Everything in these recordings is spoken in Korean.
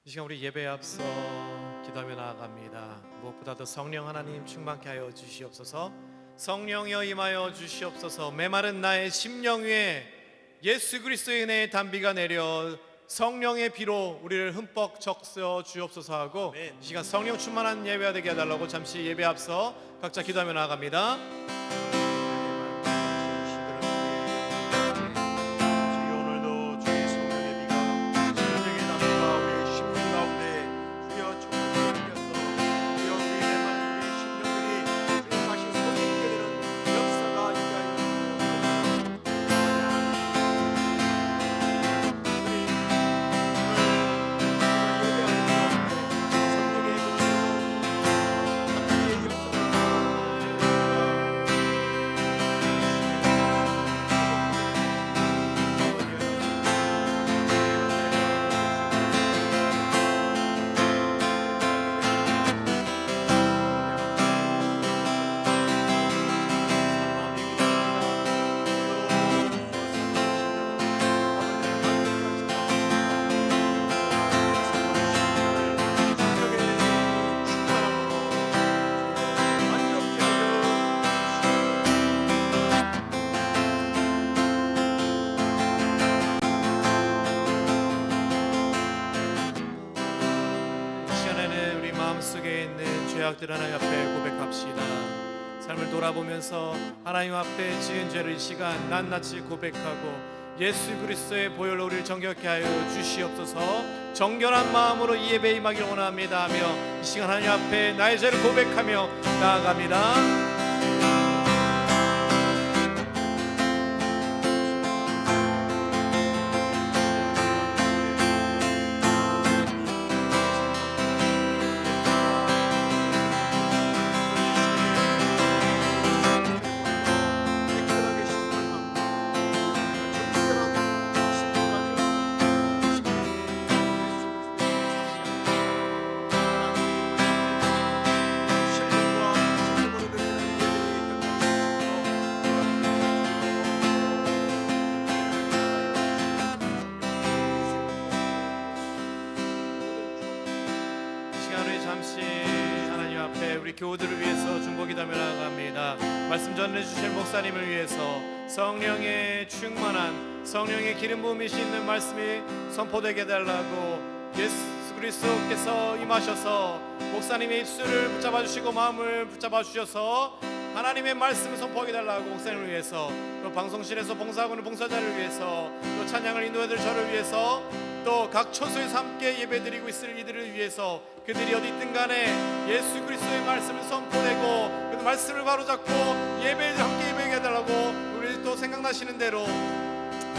이 시간 우리 예배에 앞서 기도하며 나아갑니다. 무엇보다도 성령 하나님 충만케 하여 주시옵소서. 성령여 임하여 주시옵소서. 메마른 나의 심령 위에 예수 그리스도의 은혜의 단비가 내려 성령의 비로 우리를 흠뻑 적셔 주옵소서 하고, 이 시간 성령 충만한 예배가 되게 해달라고 잠시 예배 앞서 각자 기도하며 나아갑니다. 오늘도 주의 성령의 비가 성령의 담비가 우리 심령 가운데 주여充满여 주여 우리의 메마른 우리 심령들이 주님 다시 소생하게 되는 역사가 있게 마음속에 있는 죄악들 하나님 앞에 고백합시다. 삶을 돌아보면서 하나님 앞에 지은 죄를 이 시간 낱낱이 고백하고 예수 그리스도의 보혈로 우리를 정결케 하여 주시옵소서. 정결한 마음으로 이 예배에 임하기를 원합니다 하며 이 시간 하나님 앞에 나의 죄를 고백하며 나아갑니다. 잠시 하나님 앞에 우리 교우들을 위해서 중보기도하며 나아갑니다. 말씀 전해주실 목사님을 위해서 성령의 충만한 성령의 기름 부음이시 있는 말씀이 선포되게 해달라고 예수 그리스도께서 임하셔서 목사님의 입술을 붙잡아 주시고 마음을 붙잡아 주셔서 하나님의 말씀을 선포하게 해달라고 목사님을 위해서, 또 방송실에서 봉사하고 있는 봉사자를 위해서, 또 찬양을 인도해드릴 저를 위해서, 또 각 처소에서 함께 예배드리고 있을 이들을 위해서, 그들이 어디 있든 간에 예수 그리스도의 말씀을 선포되고 그 말씀을 바로잡고 예배를 함께 예배하게 해달라고 우리 또 생각나시는 대로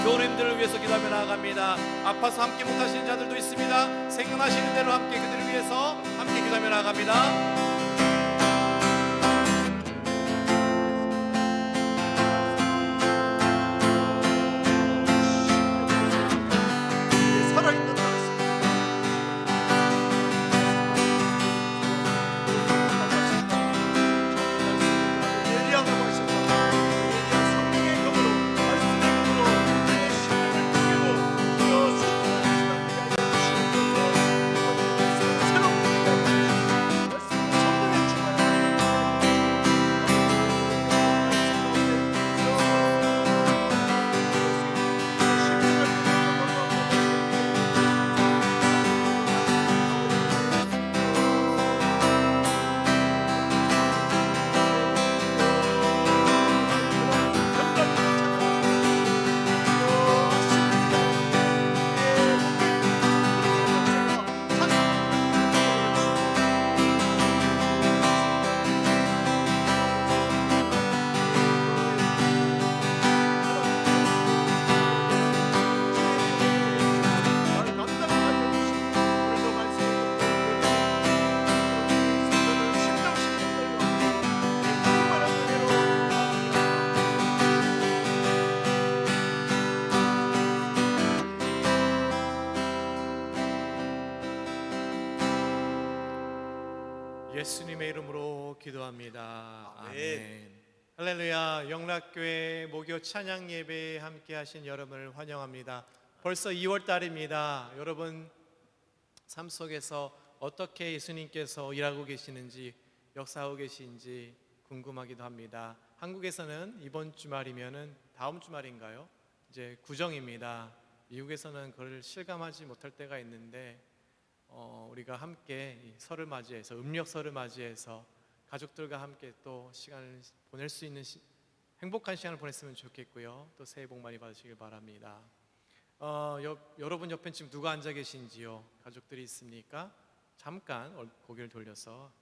교우님들을 위해서 기도하며 나아갑니다. 아파서 함께 못하시는 자들도 있습니다. 생각나시는 대로 함께 그들을 위해서 함께 기도하며 나아갑니다. 예수님의 이름으로 기도합니다. 아멘. 할렐루야. 영락교회 목요 찬양 예배에 함께 하신 여러분을 환영합니다. 벌써 2월 달입니다. 여러분 삶 속에서 어떻게 예수님께서 일하고 계시는지, 역사하고 계신지 궁금하기도 합니다. 한국에서는 이번 주말이면은 다음 주말인가요? 이제 구정입니다. 미국에서는 그걸 실감하지 못할 때가 있는데 우리가 함께 이 설을 맞이해서, 음력설을 맞이해서 가족들과 함께 또 시간을 보낼 수 있는 행복한 시간을 보냈으면 좋겠고요. 또 새해 복 많이 받으시길 바랍니다. 여러분 옆엔 지금 누가 앉아 계신지요? 가족들이 있습니까? 잠깐 고개를 돌려서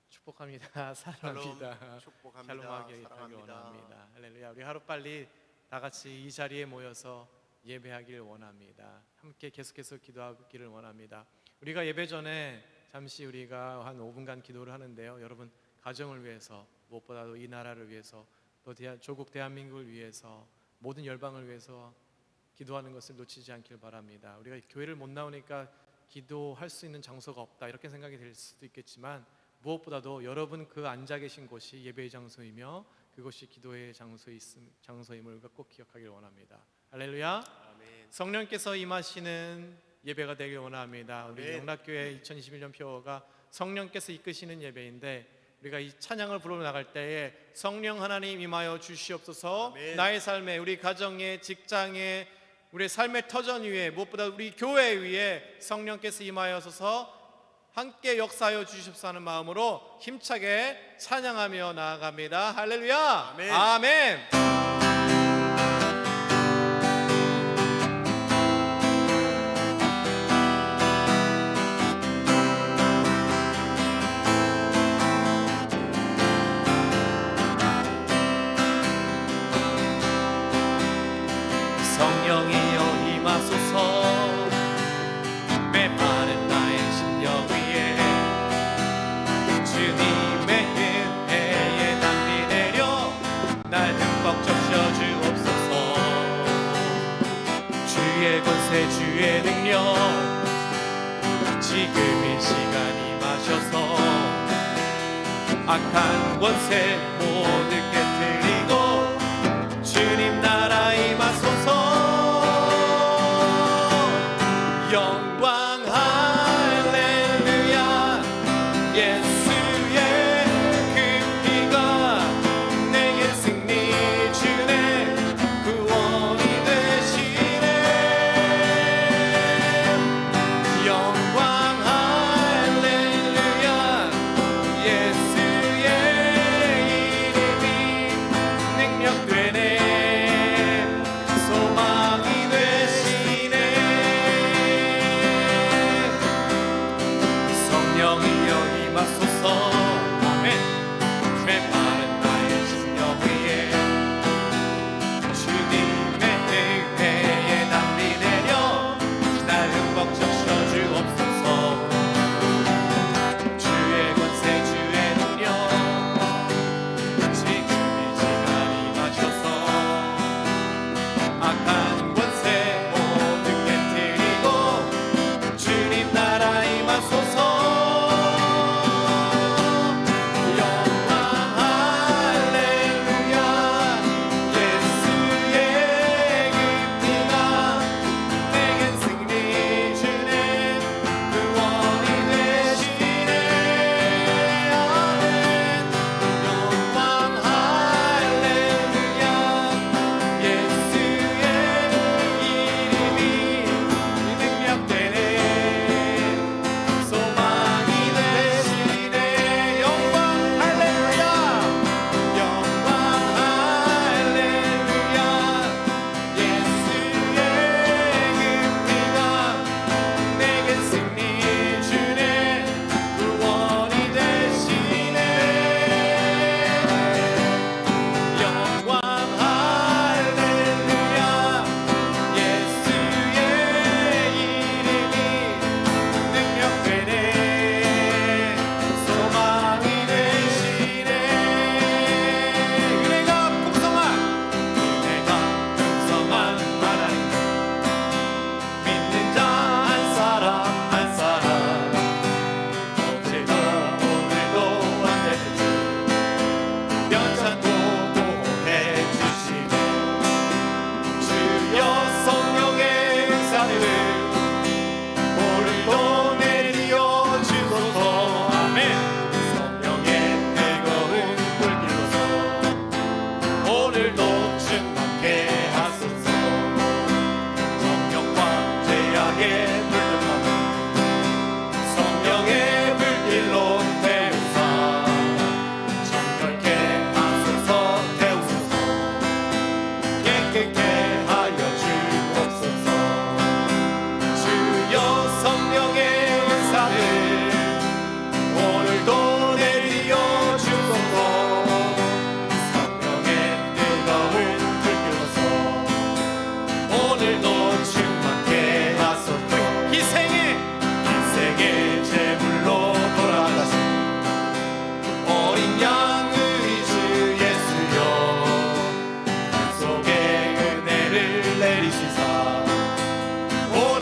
축복합니다. 사랑합니다. 샬롬, 축복합니다. 샬롬하게 하길 사랑합니다. 원합니다. 할렐루야. 우리 하루빨리 다 같이 이 자리에 모여서 예배하기를 원합니다. 함께 계속해서 기도하기를 원합니다. 우리가 예배 전에 잠시 우리가 한 5분간 기도를 하는데요. 여러분 가정을 위해서, 무엇보다도 이 나라를 위해서, 또 조국 대한민국을 위해서, 모든 열방을 위해서 기도하는 것을 놓치지 않길 바랍니다. 우리가 교회를 못 나오니까 기도할 수 있는 장소가 없다 이렇게 생각이 될 수도 있겠지만, 무엇보다도 여러분 그 앉아 계신 곳이 예배의 장소이며 그것이 기도의 장소임을 꼭 기억하길 원합니다. 할렐루야. 아멘. 성령께서 임하시는 예배가 되길 원합니다. 우리 아멘. 영락교회 2021년 표어가 성령께서 이끄시는 예배인데, 우리가 이 찬양을 부르러 나갈 때에 성령 하나님 임하여 주시옵소서. 아멘. 나의 삶에, 우리 가정에, 직장에, 우리의 삶의 터전 위에, 무엇보다 우리 교회 위에 성령께서 임하여서 함께 역사하여 주시옵소서 하는 마음으로 힘차게 찬양하며 나아갑니다. 할렐루야. 아멘. 아멘. 성령이여 임하소서. 메마른 나의 심령 위에 주님의 은혜에 담비 내려 날 흠뻑 적셔 주옵소서. 주의 권세 주의 능력 지금 이 시간 임하셔서 악한 권세 모두 깨뜨리고 주님 나라 임하소서. 영광 할렐루야. 예수의 그 피가 내게 승리 주네. 구원이 되시네. 영광 할렐루야. 예수의 이름이 능력되네. 소망이 되시네. 성령이여 임하소서. 아멘. 메마른 나의 심령 위에 주님의 은혜에 담비 내려 날 흠뻑 적셔 주옵소서. 주의 권세 주의 능력 지금 이 시간 임하셔서 악한 권세 모두 깨뜨리고 주님 나라 임하소서. 영광 할렐루야. 예수의 그 피가 내겐 승리 주네. 구원이 되시네. 아멘. 영광 할렐루야. 예수의 이름이 능력되네. 소망이 되시네. 영광 할렐루야. 영광 할렐루야. 예수의 그 피가 내게 승리 주네. 구원이 되시네. 영광 할렐루야. 예수의 이름이 능력되네. 소망이 되시네. 은혜가 풍성한 하나님, 믿는 자 한 사람 한 사람, 어제도 오늘도 안되는 주 변찬 보호해 주시네. 주여 성령의 은사를 오늘도 내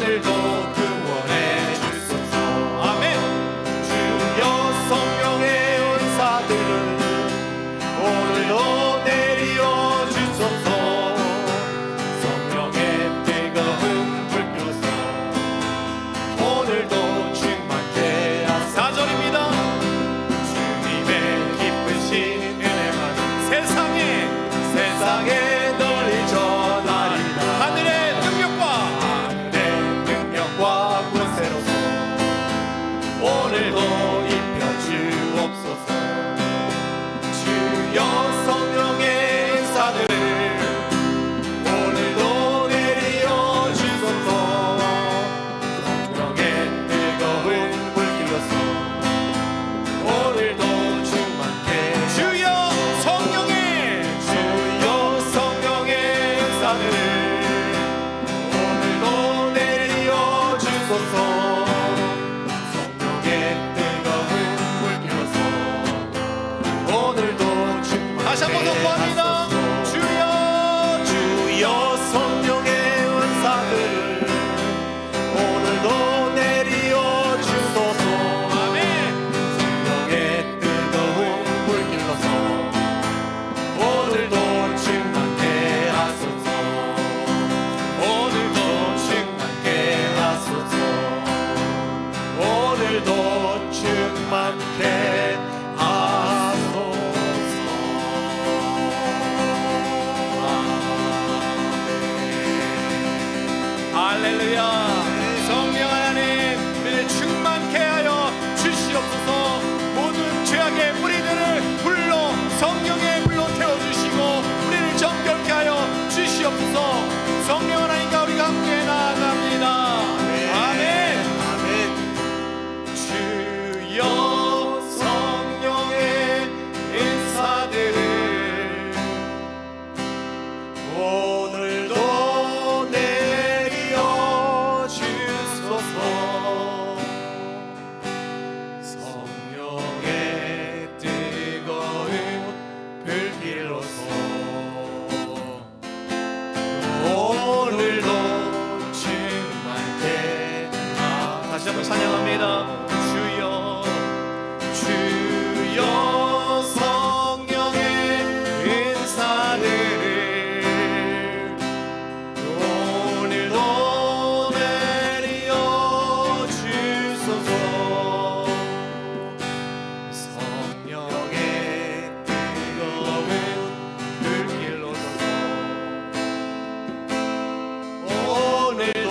오늘도 구원해 주소서. 아멘. 주여 성령의 은사들을 오늘도 내려 주소서. 성령의 뜨거운 불교서 오늘도 충만케 하소서. 4절입니다. 주님의 기쁘신 은혜만 세상에 널리 전하리라. 하늘의 능력과 권세로서 오늘도 입혀 주옵소서. 주여 성령의 은사들을 오늘도 내려 주소서. 성령의 뜨거운 불길로서 오늘도 충만케. 주여 성령의 은사들을 오늘도 내려 주소서. 성령의 뜨거운 불길로서 오늘도 충만케. 다시 한번 선포합니다. 주여 성령의 은사들을 오늘도 내려 주소서. 아멘. 성령의 뜨거운 불길로서 오늘도 충만케 하소서. 오늘도 충만케 하소서. 오늘도 충만케 하소서. 할렐루야. 성령 하나님, 우리를 충만케 하여 주시옵소서. 모든 죄악의 뿌리들을 불로 성령의 불로 태워주시고 우리를 정결케 하여 주시옵소서. 성령 하나님과 우리가 함께 나아갑니다. 아멘. 주여 성령의 인사들을 오늘도 내려 주소서. 성령의 뜨거운 불길로서 오늘도 충만케. 다시 한번 찬양합니다. 주여 성령의 은사들을 오늘도 내려 주소서. 성령의 뜨거운 불길로서 오늘도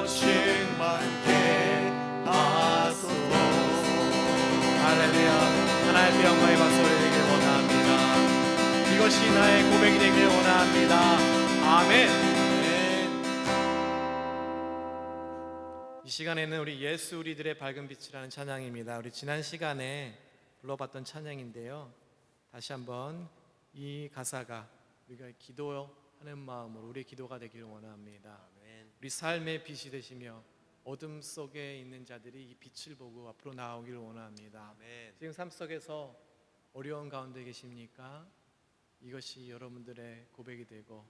충만케 하소서. 할렐루야. 하나님의 영광의 박수를 드리길 원합니다. 이것이 나의 고백이 되길 원합니다. 아멘. 이 시간에는 우리 예수 우리들의 밝은 빛이라는 찬양입니다. 우리 지난 시간에 불러봤던 찬양인데요. 다시 한번 이 가사가 우리가 기도하는 마음으로 우리의 기도가 되기를 원합니다. 우리 삶의 빛이 되시며 어둠 속에 있는 자들이 이 빛을 보고 앞으로 나오기를 원합니다. 지금 삶 속에서 어려운 가운데 계십니까? 이것이 여러분들의 고백이 되고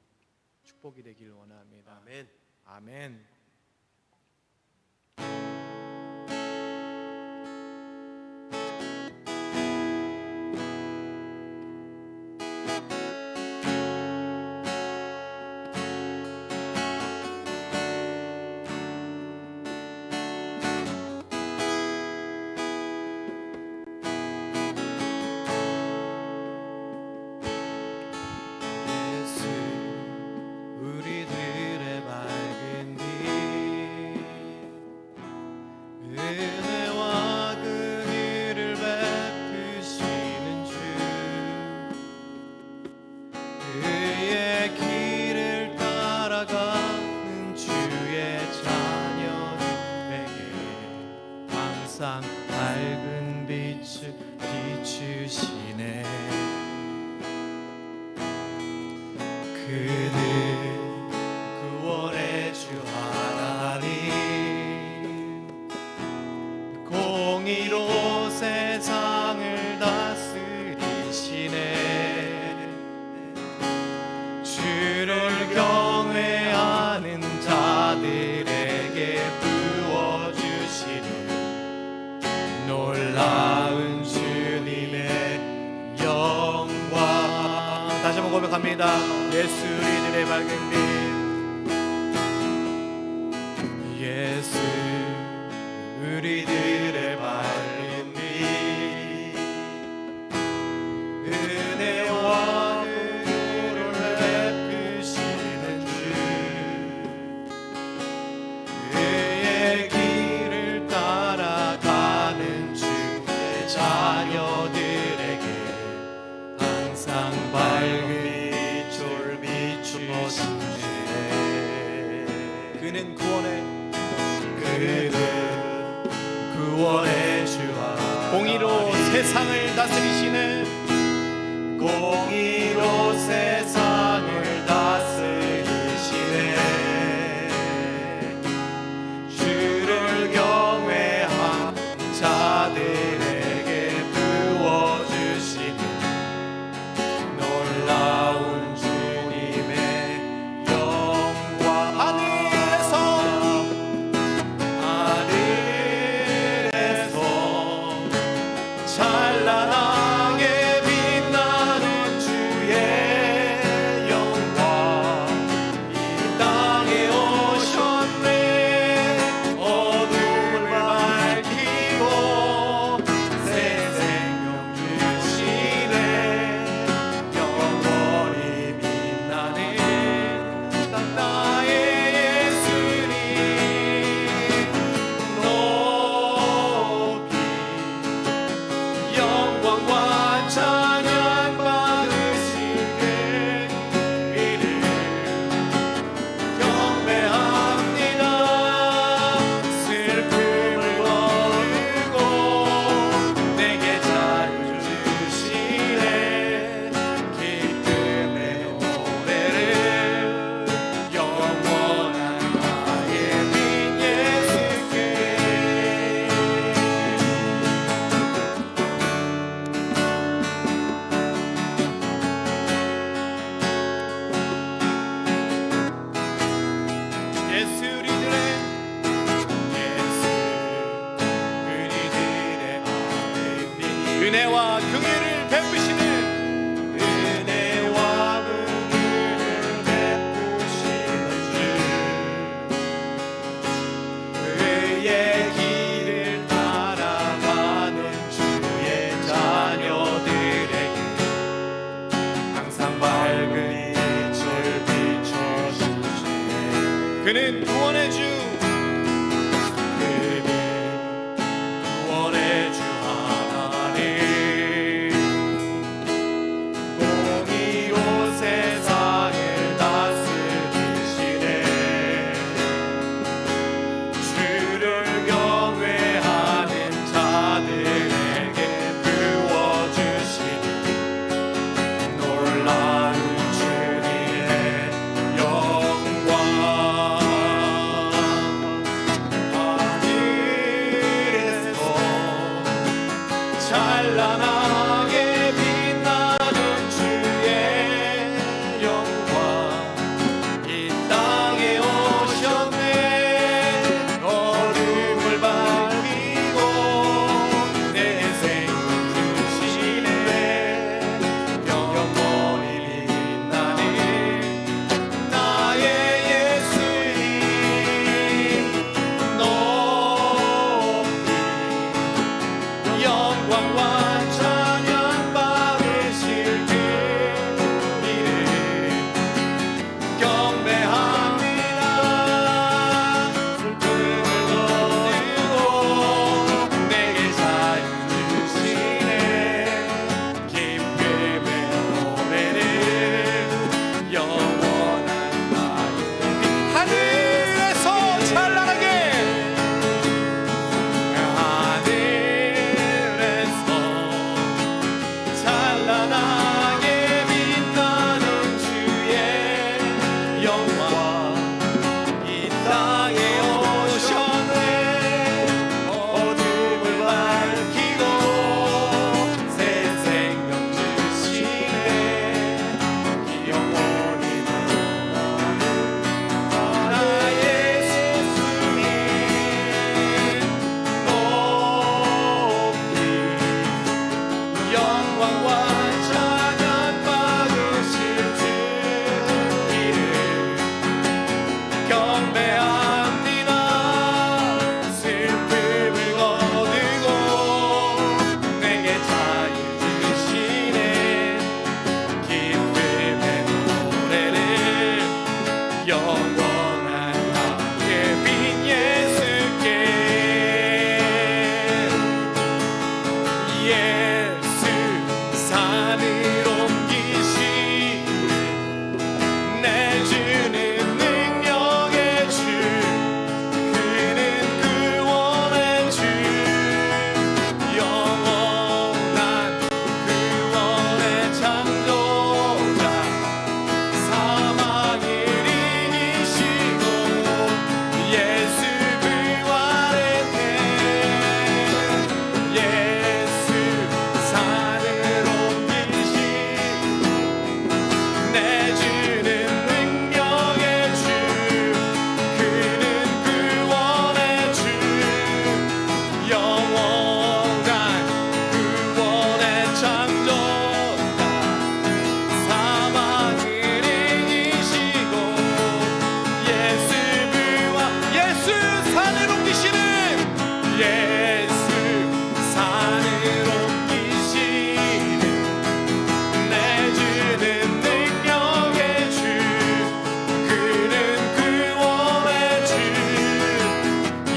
축복이 되기를 원합니다. 아멘. 우리들의 밝은 빛 예수 우리들의 밝은 빛 예수 우리들의 밝은 빛 은혜와 긍휼을 베푸시는 주 그의 길을 따라가는 주의 자녀들에게 항상 밝은 빛을 비추시네 그는 구원의 주와 공의로 세상을 다스리시네 공의로 세상을 다스리시네 주를 경외한 자들에게 부어주시는 놀라운 주님의 영광 하늘에서 찬란하게 빛나는 주의 영광 이 땅에 오셨네 어둠을 밝히고 새 생명 주시네 영원히 빛나는 나의 예수님 높이 영광과 찬양 받으시게 이를 경배합니다 슬픔을 거두고 내게 자유 주시네 기쁨의 노래를 영원한 나의 빈 예수께 예수 우리들의 밝은 빛 은혜와 긍휼을 베푸시는 은혜와 긍휼을 베푸시는 주 그의 길을 따라가는 주의 자녀들에게 항상 밝은 빛을 비춰주시네 그는 구원의 주 그는 구원의 주 하나님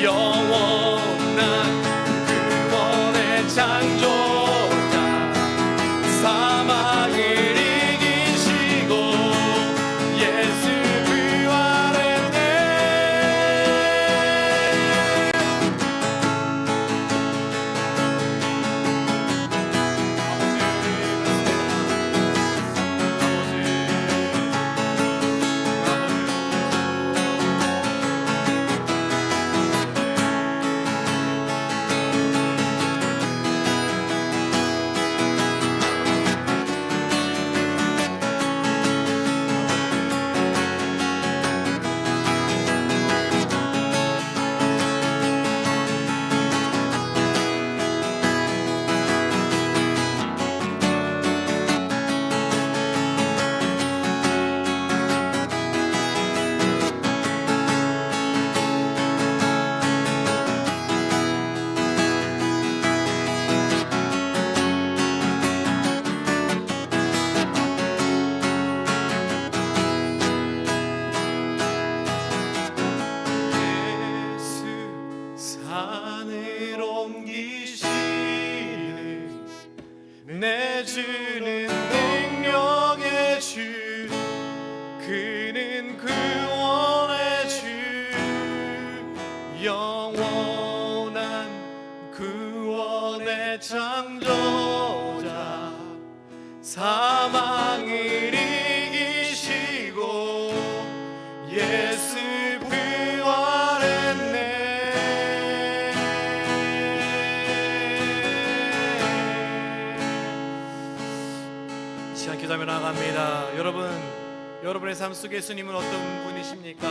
영원한 구원의 창조자 사망을 이기시고 예수 부활했네. 산을 옮기시는 내주는 능력의 주 그는 구원의 주 영원한 구원의 창조자 사망을 이기시고 예수 기도하며 나아갑니다. 여러분의 삶 속에 예수님은 어떤 분이십니까?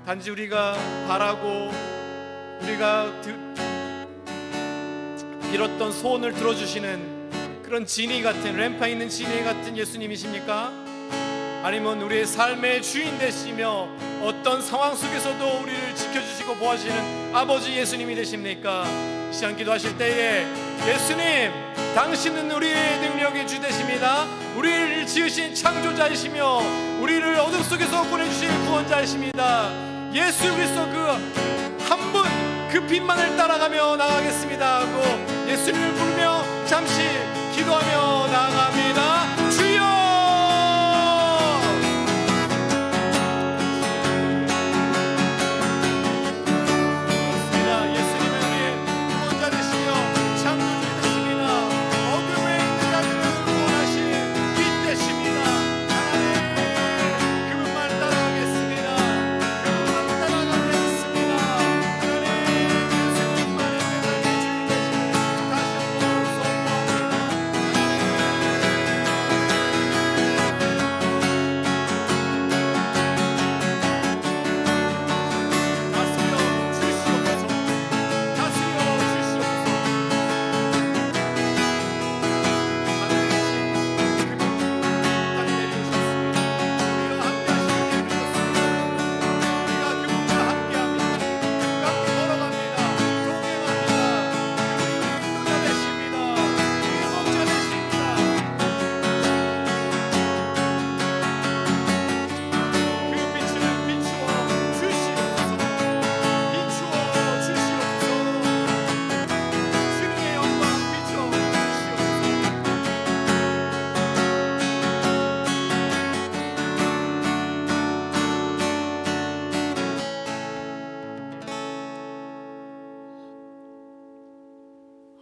단지 우리가 바라고 우리가 빌었던 소원을 들어주시는 그런 지니 같은 램파 있는 지니 같은 예수님이십니까? 아니면 우리의 삶의 주인 되시며 어떤 상황 속에서도 우리를 지켜주시고 보호하시는 아버지 예수님이 되십니까? 이 시간 기도하실 때에 예수님, 당신은 우리의 능력의 주 되십니다. 우리를 지으신 창조자이시며 우리를 어둠 속에서 보내주실 구원자이십니다. 예수 그리스도 그 한 분 그 빛만을 따라가며 나가겠습니다 하고 예수님을 부르며 잠시 기도하며 나아갑니다. 주여!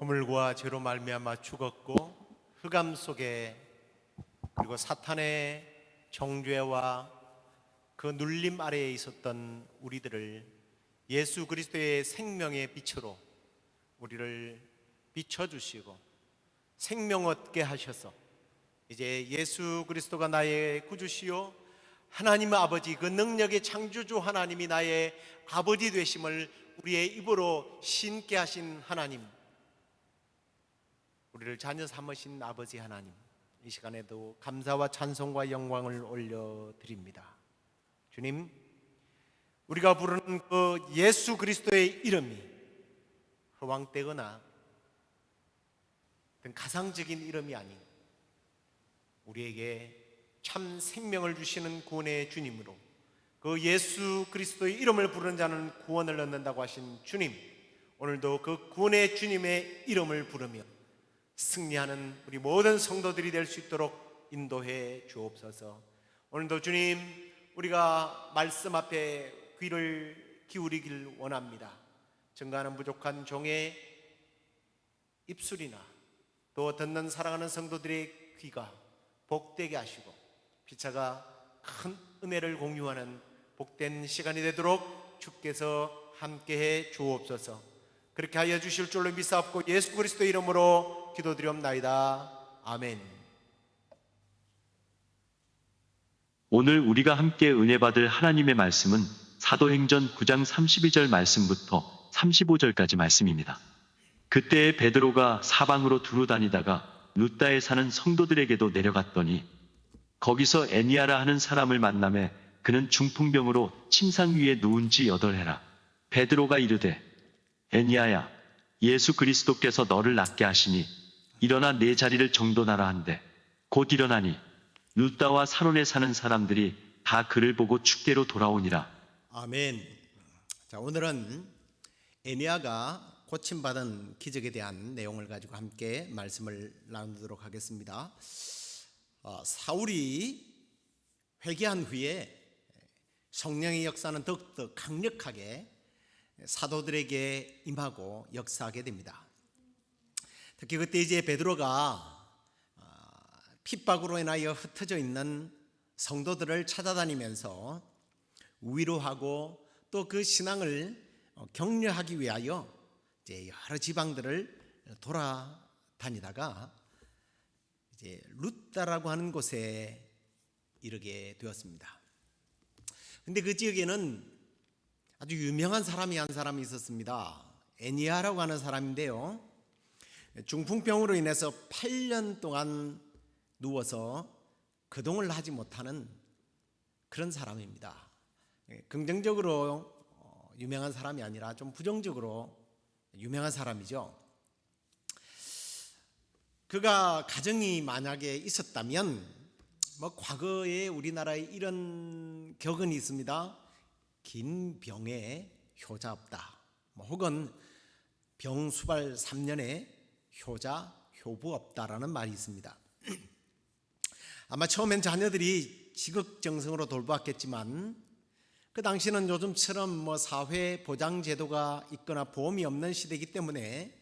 허물과 죄로 말미암아 죽었고 흑암 속에 그리고 사탄의 정죄와 그 눌림 아래에 있었던 우리들을 예수 그리스도의 생명의 빛으로 우리를 비춰주시고 생명 얻게 하셔서 이제 예수 그리스도가 나의 구주시요 하나님 아버지 그 능력의 창조주 하나님이 나의 아버지 되심을 우리의 입으로 신께 하신 하나님, 우리를 자녀 삼으신 아버지 하나님, 이 시간에도 감사와 찬송과 영광을 올려드립니다. 주님, 우리가 부르는 그 예수 그리스도의 이름이 허황되거나 가상적인 이름이 아닌 우리에게 참 생명을 주시는 구원의 주님으로 그 예수 그리스도의 이름을 부르는 자는 구원을 얻는다고 하신 주님, 오늘도 그 구원의 주님의 이름을 부르며 승리하는 우리 모든 성도들이 될 수 있도록 인도해 주옵소서. 오늘도 주님, 우리가 말씀 앞에 귀를 기울이길 원합니다. 증거하는 부족한 종의 입술이나 또 듣는 사랑하는 성도들의 귀가 복되게 하시고 피차가 큰 은혜를 공유하는 복된 시간이 되도록 주께서 함께해 주옵소서. 그렇게 하여 주실 줄로 믿사옵고 예수 그리스도의 이름으로 기도드리옵나이다. 아멘. 오늘 우리가 함께 은혜 받을 하나님의 말씀은 사도행전 9장 32절 말씀부터 35절까지 말씀입니다. 그때 베드로가 사방으로 두루 다니다가 루다에 사는 성도들에게도 내려갔더니 거기서 애니아라 하는 사람을 만나매 그는 중풍병으로 침상 위에 누운 지 8해라. 베드로가 이르되 애니아야, 예수 그리스도께서 너를 낫게 하시니 일어나 내 자리를 정돈하라 한데 곧 일어나니 루다와 사론에 사는 사람들이 다 그를 보고 축계로 돌아오니라. 아멘. 자, 오늘은 애니아가 고침받은 기적에 대한 내용을 가지고 함께 말씀을 나누도록 하겠습니다. 사울이 회개한 후에 성령의 역사는 더욱더 강력하게 사도들에게 임하고 역사하게 됩니다. 특히 그때 이제 베드로가 핍박으로 인하여 흩어져 있는 성도들을 찾아다니면서 위로하고 또 그 신앙을 격려하기 위하여 이제 여러 지방들을 돌아다니다가 이제 루다라고 하는 곳에 이르게 되었습니다. 근데 그 지역에는 아주 유명한 사람이 한 사람이 있었습니다. 애니아라고 하는 사람인데요, 중풍병으로 인해서 8년 동안 누워서 거동을 하지 못하는 그런 사람입니다. 긍정적으로 유명한 사람이 아니라 좀 부정적으로 유명한 사람이죠. 그가 가정이 만약에 있었다면 과거에 우리나라에 이런 격언이 있습니다. 긴 병에 효자 없다, 혹은 병수발 3년에 효자 효부 없다라는 말이 있습니다. 아마 처음엔 자녀들이 지극정성으로 돌보았겠지만 그 당시는 요즘처럼 사회 보장 제도가 있거나 보험이 없는 시대이기 때문에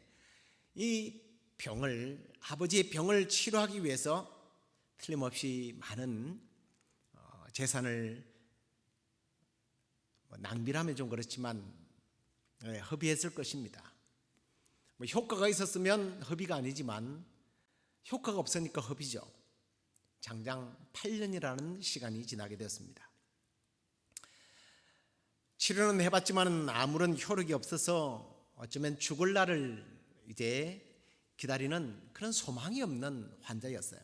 이 병을, 아버지의 병을 치료하기 위해서 틀림없이 많은 재산을 낭비하면 좀 그렇지만 허비했을 것입니다. 효과가 있었으면 허비가 아니지만 효과가 없으니까 허비죠. 장장 8년이라는 시간이 지나게 되었습니다. 치료는 해봤지만 아무런 효력이 없어서 어쩌면 죽을 날을 이제 기다리는 그런 소망이 없는 환자였어요.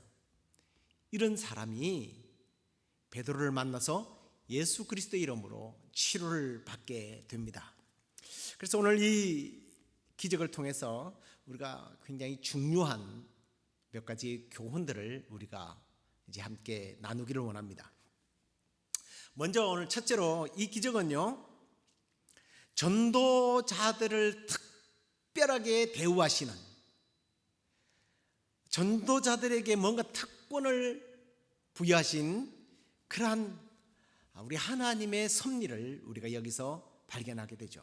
이런 사람이 베드로를 만나서 예수 그리스도의 이름으로 치료를 받게 됩니다. 그래서 오늘 이 기적을 통해서 우리가 굉장히 중요한 몇 가지 교훈들을 우리가 이제 함께 나누기를 원합니다. 먼저 오늘 첫째로 이 기적은요, 전도자들을 특별하게 대우하시는, 전도자들에게 뭔가 특권을 부여하신 그러한 우리 하나님의 섭리를 우리가 여기서 발견하게 되죠.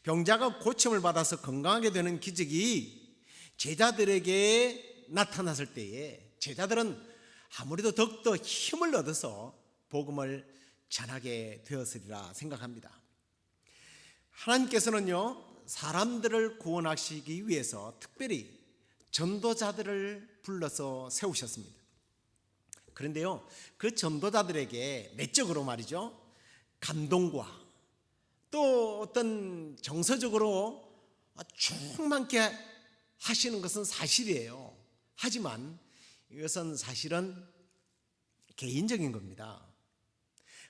병자가 고침을 받아서 건강하게 되는 기적이 제자들에게 나타났을 때에 제자들은 아무래도 더욱더 힘을 얻어서 복음을 전하게 되었으리라 생각합니다. 하나님께서는요, 사람들을 구원하시기 위해서 특별히 전도자들을 불러서 세우셨습니다. 그런데요, 그 전도자들에게 내적으로 말이죠, 감동과 또 어떤 정서적으로 충만케 하시는 것은 사실이에요. 하지만 이것은 사실은 개인적인 겁니다.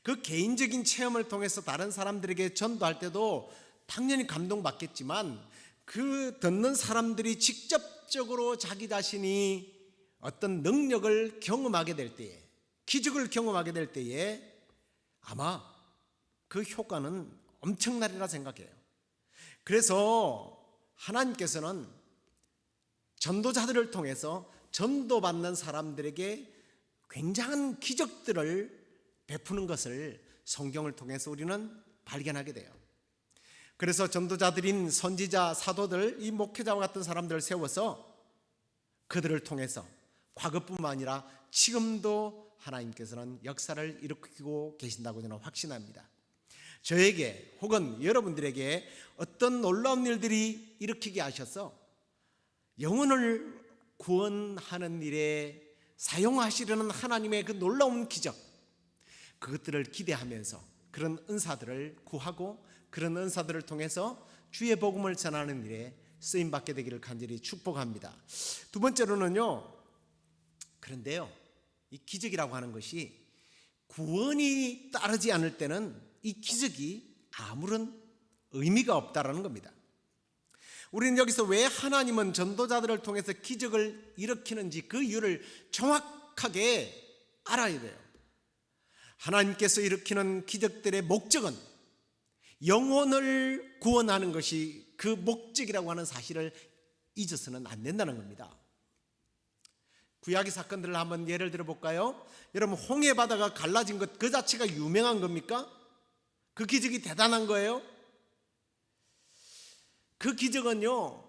그 개인적인 체험을 통해서 다른 사람들에게 전도할 때도 당연히 감동받겠지만 그 듣는 사람들이 직접적으로 자기 자신이 어떤 능력을 경험하게 될 때에, 기적을 경험하게 될 때에 아마 그 효과는 엄청나리라 생각해요. 그래서 하나님께서는 전도자들을 통해서 전도받는 사람들에게 굉장한 기적들을 베푸는 것을 성경을 통해서 우리는 발견하게 돼요. 그래서 전도자들인 선지자, 사도들, 이 목회자와 같은 사람들을 세워서 그들을 통해서 과거뿐만 아니라 지금도 하나님께서는 역사를 일으키고 계신다고 저는 확신합니다. 저에게 혹은 여러분들에게 어떤 놀라운 일들이 일으키게 하셔서 영혼을 구원하는 일에 사용하시려는 하나님의 그 놀라운 기적, 그것들을 기대하면서 그런 은사들을 구하고 그런 은사들을 통해서 주의 복음을 전하는 일에 쓰임받게 되기를 간절히 축복합니다. 두 번째로는요, 그런데요, 이 기적이라고 하는 것이 구원이 따르지 않을 때는 이 기적이 아무런 의미가 없다라는 겁니다. 우리는 여기서 왜 하나님은 전도자들을 통해서 기적을 일으키는지 그 이유를 정확하게 알아야 돼요. 하나님께서 일으키는 기적들의 목적은 영혼을 구원하는 것이 그 목적이라고 하는 사실을 잊어서는 안 된다는 겁니다. 구약의 사건들을 한번 예를 들어볼까요? 여러분, 홍해 바다가 갈라진 것 그 자체가 유명한 겁니까? 그 기적이 대단한 거예요? 그 기적은요,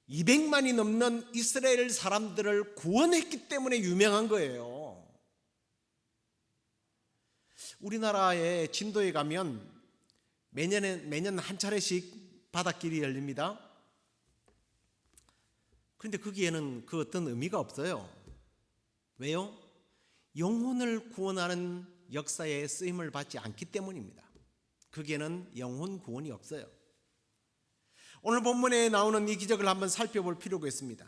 200만이 넘는 이스라엘 사람들을 구원했기 때문에 유명한 거예요. 우리나라의 진도에 가면 매년 한 차례씩 바닷길이 열립니다. 그런데 거기에는 그 어떤 의미가 없어요. 왜요? 영혼을 구원하는 역사에 쓰임을 받지 않기 때문입니다. 거기에는 영혼 구원이 없어요. 오늘 본문에 나오는 이 기적을 한번 살펴볼 필요가 있습니다.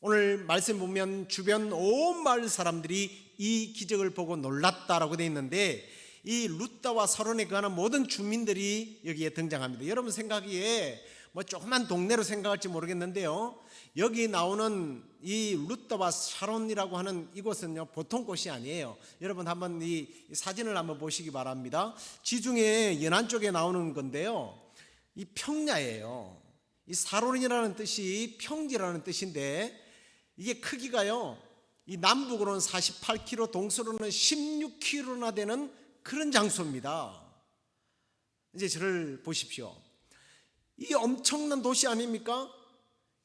오늘 말씀 보면 주변 온 마을 사람들이 이 기적을 보고 놀랐다라고 되어 있는데, 이 룻다와 사론에 거하는 모든 주민들이 여기에 등장합니다. 여러분 생각이에 뭐 조그만 동네로 생각할지 모르겠는데요, 여기 나오는 이 룻다와 사론이라고 하는 이곳은요, 보통 곳이 아니에요. 여러분 한번 이 사진을 한번 보시기 바랍니다. 지중해 연안 쪽에 나오는 건데요, 이 평야예요. 이 사론이라는 뜻이 평지라는 뜻인데, 이게 크기가요, 이 남북으로는 48km, 동서로는 16km나 되는 그런 장소입니다. 이제 저를 보십시오. 이 엄청난 도시 아닙니까?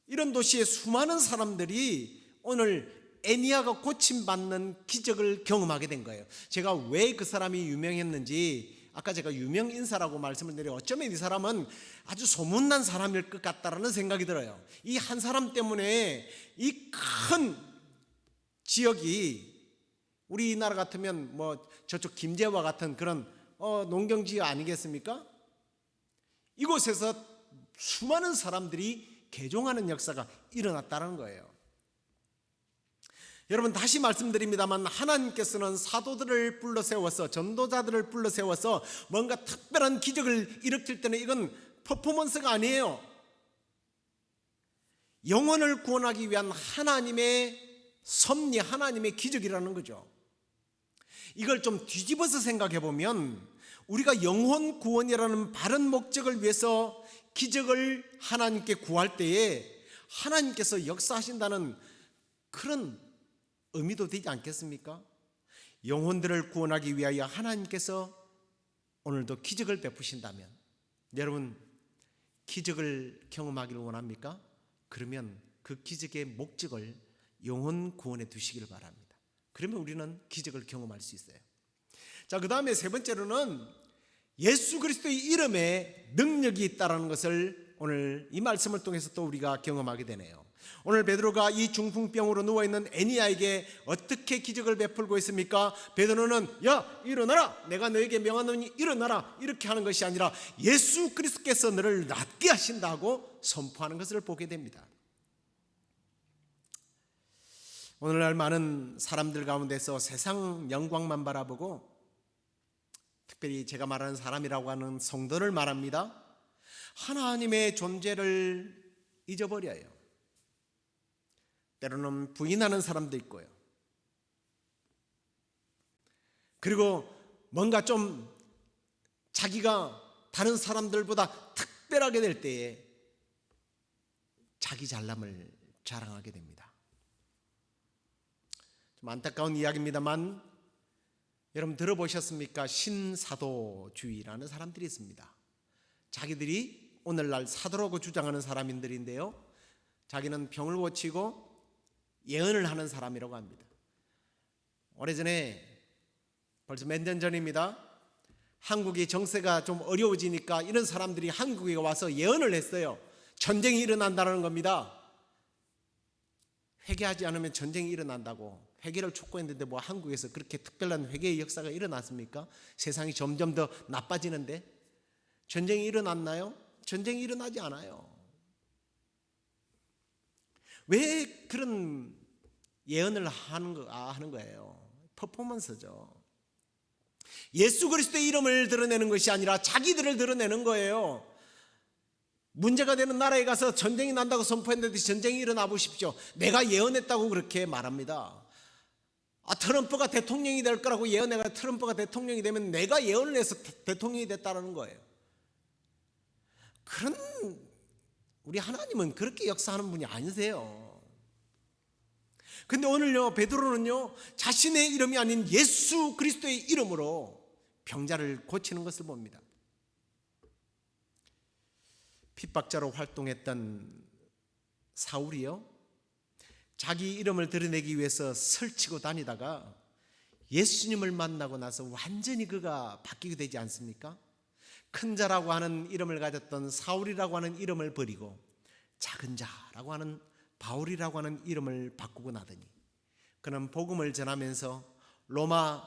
이런 도시에 수많은 사람들이 오늘 애니야가 고침받는 기적을 경험하게 된 거예요. 제가 왜 그 사람이 유명했는지, 아까 제가 유명 인사라고 말씀을 드려, 어쩌면 이 사람은 아주 소문난 사람일 것 같다라는 생각이 들어요. 이 한 사람 때문에 이 큰 지역이, 우리나라 같으면 뭐 저쪽 김제와 같은 그런 농경지역 아니겠습니까? 이곳에서 수많은 사람들이 개종하는 역사가 일어났다는 거예요. 여러분 다시 말씀드립니다만, 하나님께서는 사도들을 불러 세워서, 전도자들을 불러 세워서 뭔가 특별한 기적을 일으킬 때는 이건 퍼포먼스가 아니에요. 영혼을 구원하기 위한 하나님의 섭리, 하나님의 기적이라는 거죠. 이걸 좀 뒤집어서 생각해 보면, 우리가 영혼 구원이라는 바른 목적을 위해서 기적을 하나님께 구할 때에 하나님께서 역사하신다는 그런 의미도 되지 않겠습니까? 영혼들을 구원하기 위하여 하나님께서 오늘도 기적을 베푸신다면, 여러분 기적을 경험하기를 원합니까? 그러면 그 기적의 목적을 영혼 구원에 두시기를 바랍니다. 그러면 우리는 기적을 경험할 수 있어요. 자, 그 다음에 세 번째로는 예수 그리스도의 이름에 능력이 있다는 것을 오늘 이 말씀을 통해서 또 우리가 경험하게 되네요. 오늘 베드로가 이 중풍병으로 누워있는 애니야에게 어떻게 기적을 베풀고 있습니까? 베드로는 야 일어나라, 내가 너에게 명하노니 일어나라, 이렇게 하는 것이 아니라 예수 그리스도께서 너를 낫게 하신다고 선포하는 것을 보게 됩니다. 오늘날 많은 사람들 가운데서 세상 영광만 바라보고, 특별히 제가 말하는 사람이라고 하는 성도를 말합니다, 하나님의 존재를 잊어버려요. 때로는 부인하는 사람도 있고요. 그리고 뭔가 좀 자기가 다른 사람들보다 특별하게 될 때에 자기 잘남을 자랑하게 됩니다. 좀 안타까운 이야기입니다만 여러분 들어보셨습니까? 신사도주의라는 사람들이 있습니다. 자기들이 오늘날 사도라고 주장하는 사람들인데요, 자기는 병을 고치고 예언을 하는 사람이라고 합니다. 오래전에 벌써 몇 년 전입니다. 한국이 정세가 좀 어려워지니까 이런 사람들이 한국에 와서 예언을 했어요. 전쟁이 일어난다는 겁니다. 회개하지 않으면 전쟁이 일어난다고 회개를 촉구했는데 뭐 한국에서 그렇게 특별한 회개의 역사가 일어났습니까? 세상이 점점 더 나빠지는데 전쟁이 일어났나요? 전쟁이 일어나지 않아요. 왜 그런 예언을 하는 거예요? 퍼포먼스죠. 예수 그리스도의 이름을 드러내는 것이 아니라 자기들을 드러내는 거예요. 문제가 되는 나라에 가서 전쟁이 난다고 선포했는데 전쟁이 일어나 보십시오. 내가 예언했다고 그렇게 말합니다. 트럼프가 대통령이 될 거라고 예언해가 트럼프가 대통령이 되면 내가 예언을 해서 대통령이 됐다는 거예요. 그런 우리 하나님은 그렇게 역사하는 분이 아니세요. 근데 오늘요, 베드로는요, 자신의 이름이 아닌 예수 그리스도의 이름으로 병자를 고치는 것을 봅니다. 핍박자로 활동했던 사울이요, 자기 이름을 드러내기 위해서 설치고 다니다가 예수님을 만나고 나서 완전히 그가 바뀌게 되지 않습니까? 큰 자라고 하는 이름을 가졌던 사울이라고 하는 이름을 버리고 작은 자라고 하는 바울이라고 하는 이름을 바꾸고 나더니 그는 복음을 전하면서 로마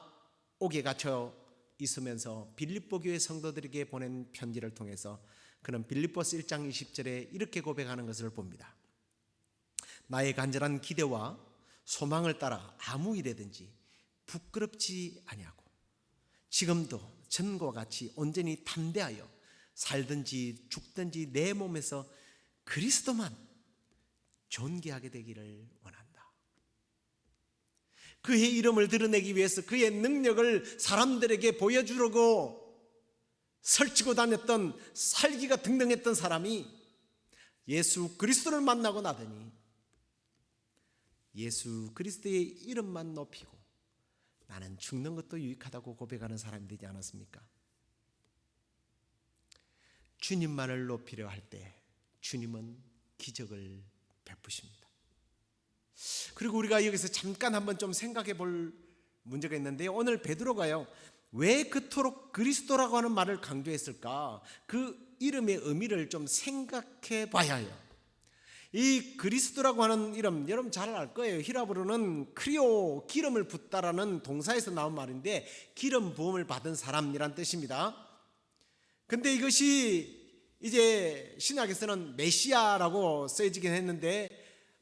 옥에 갇혀 있으면서 빌립보 교회 성도들에게 보낸 편지를 통해서 그는 빌립보서 1장 20절에 이렇게 고백하는 것을 봅니다. 나의 간절한 기대와 소망을 따라 아무 일에든지 부끄럽지 아니하고 지금도 전과 같이 온전히 담대하여 살든지 죽든지 내 몸에서 그리스도만 존귀하게 되기를 원한다. 그의 이름을 드러내기 위해서 그의 능력을 사람들에게 보여주려고 설치고 다녔던 살기가 등등했던 사람이 예수 그리스도를 만나고 나더니 예수 그리스도의 이름만 높이고 나는 죽는 것도 유익하다고 고백하는 사람이 되지 않았습니까? 주님만을 높이려 할 때 주님은 기적을 베푸십니다. 그리고 우리가 여기서 잠깐 한번 좀 생각해 볼 문제가 있는데요, 오늘 베드로가요, 왜 그토록 그리스도라고 하는 말을 강조했을까? 그 이름의 의미를 좀 생각해 봐야 해요. 이 그리스도라고 하는 이름, 여러분 잘 알 거예요. 히라브로는 크리오, 기름을 붓다라는 동사에서 나온 말인데 기름 부음을 받은 사람이란 뜻입니다. 근데 이것이 이제 신약에서는 메시아라고 쓰여지긴 했는데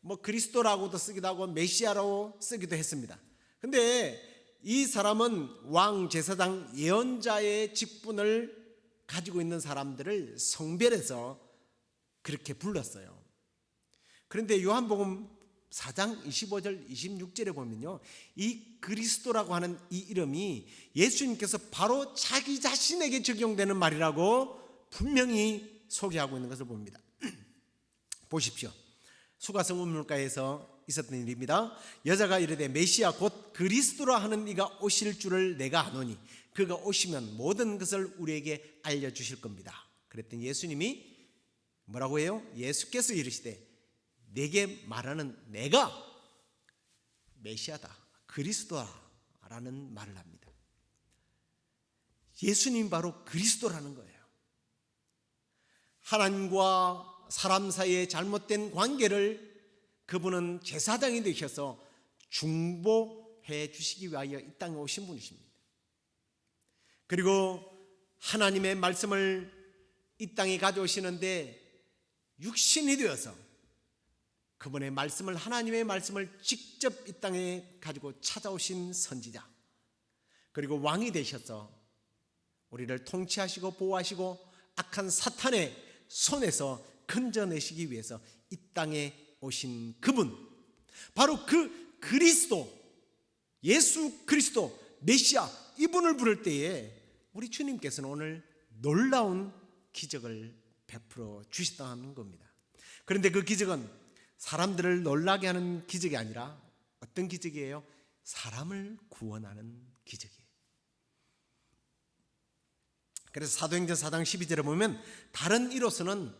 뭐 그리스도라고도 쓰기도 하고 메시아라고 쓰기도 했습니다. 근데 이 사람은 왕, 제사장, 예언자의 직분을 가지고 있는 사람들을 성별해서 그렇게 불렀어요. 그런데 요한복음 4장 25절 26절에 보면요, 이 그리스도라고 하는 이 이름이 예수님께서 바로 자기 자신에게 적용되는 말이라고 분명히 소개하고 있는 것을 봅니다. 보십시오. 수가성 운물가에서 있었던 일입니다. 여자가 이르되 메시아 곧 그리스도라 하는 이가 오실 줄을 내가 아노니 그가 오시면 모든 것을 우리에게 알려주실 겁니다. 그랬더니 예수님이 뭐라고 해요? 예수께서 이르시되 내게 말하는 내가 메시아다, 그리스도라는 말을 합니다. 예수님 바로 그리스도라는 거예요. 하나님과 사람 사이의 잘못된 관계를 그분은 제사장이 되셔서 중보해 주시기 위하여 이 땅에 오신 분이십니다. 그리고 하나님의 말씀을 이 땅에 가져오시는데 육신이 되어서 그분의 말씀을, 하나님의 말씀을 직접 이 땅에 가지고 찾아오신 선지자, 그리고 왕이 되셔서 우리를 통치하시고 보호하시고 악한 사탄의 손에서 건져내시기 위해서 이 땅에 오신 그분, 바로 그 그리스도, 예수 그리스도 메시아, 이분을 부를 때에 우리 주님께서는 오늘 놀라운 기적을 베풀어 주시다는 겁니다. 그런데 그 기적은 사람들을 놀라게 하는 기적이 아니라 어떤 기적이에요? 사람을 구원하는 기적이에요. 그래서 사도행전 4장 12절에 보면 다른 이로서는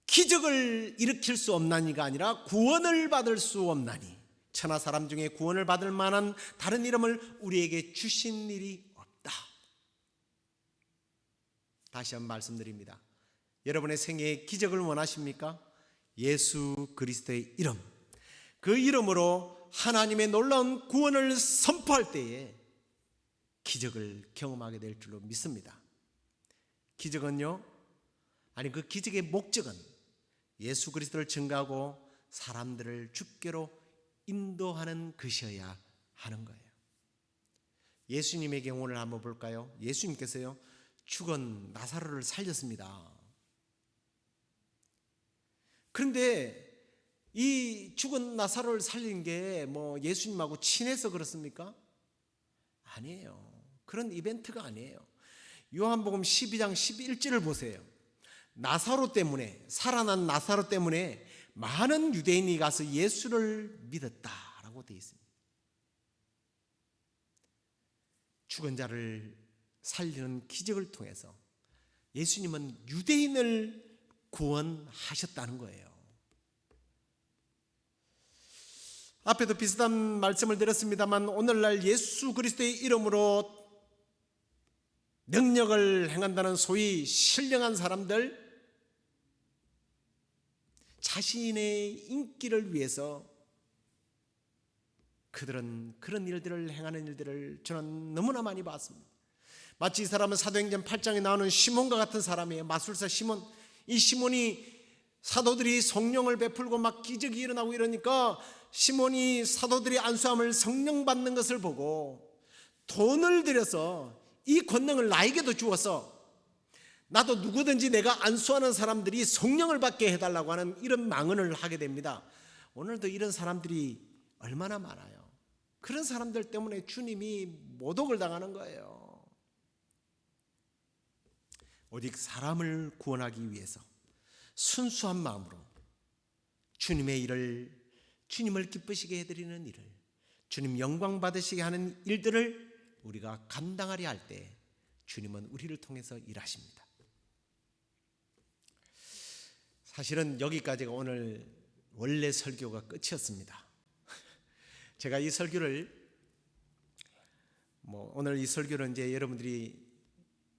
기적을 일으킬 수 없나니가 아니라 구원을 받을 수 없나니 천하 사람 중에 구원을 받을 만한 다른 이름을 우리에게 주신 일이 없다. 다시 한번 말씀드립니다. 여러분의 생애에 기적을 원하십니까? 예수 그리스도의 이름, 그 이름으로 하나님의 놀라운 구원을 선포할 때에 기적을 경험하게 될 줄로 믿습니다. 기적은요, 아니 그 기적의 목적은 예수 그리스도를 증거하고 사람들을 주께로 인도하는 것이어야 하는 거예요. 예수님의 경우를 한번 볼까요? 예수님께서요 죽은 나사로를 살렸습니다. 그런데 이 죽은 나사로를 살린 게 뭐 예수님하고 친해서 그렇습니까? 아니에요. 그런 이벤트가 아니에요. 요한복음 12장 11절을 보세요. 나사로 때문에, 살아난 나사로 때문에 많은 유대인이 가서 예수를 믿었다라고 되어 있습니다. 죽은 자를 살리는 기적을 통해서 예수님은 유대인을 구원하셨다는 거예요. 앞에도 비슷한 말씀을 드렸습니다만 오늘날 예수 그리스도의 이름으로 능력을 행한다는 소위 신령한 사람들, 자신의 인기를 위해서 그들은 그런 일들을 행하는 일들을 저는 너무나 많이 봤습니다. 마치 이 사람은 사도행전 8장에 나오는 시몬과 같은 사람이에요. 마술사 시몬. 이 시몬이 사도들이 성령을 베풀고 막 기적이 일어나고 이러니까 시몬이 사도들이 안수함을 성령 받는 것을 보고 돈을 들여서 이 권능을 나에게도 주어서 나도 누구든지 내가 안수하는 사람들이 성령을 받게 해달라고 하는 이런 망언을 하게 됩니다. 오늘도 이런 사람들이 얼마나 많아요. 그런 사람들 때문에 주님이 모독을 당하는 거예요. 오직 사람을 구원하기 위해서 순수한 마음으로 주님의 일을, 주님을 기쁘시게 해드리는 일을, 주님 영광 받으시게 하는 일들을 우리가 감당하려 할 때 주님은 우리를 통해서 일하십니다. 사실은 여기까지가 오늘 원래 설교가 끝이었습니다. 제가 이 설교를 오늘 이 설교는 이제 여러분들이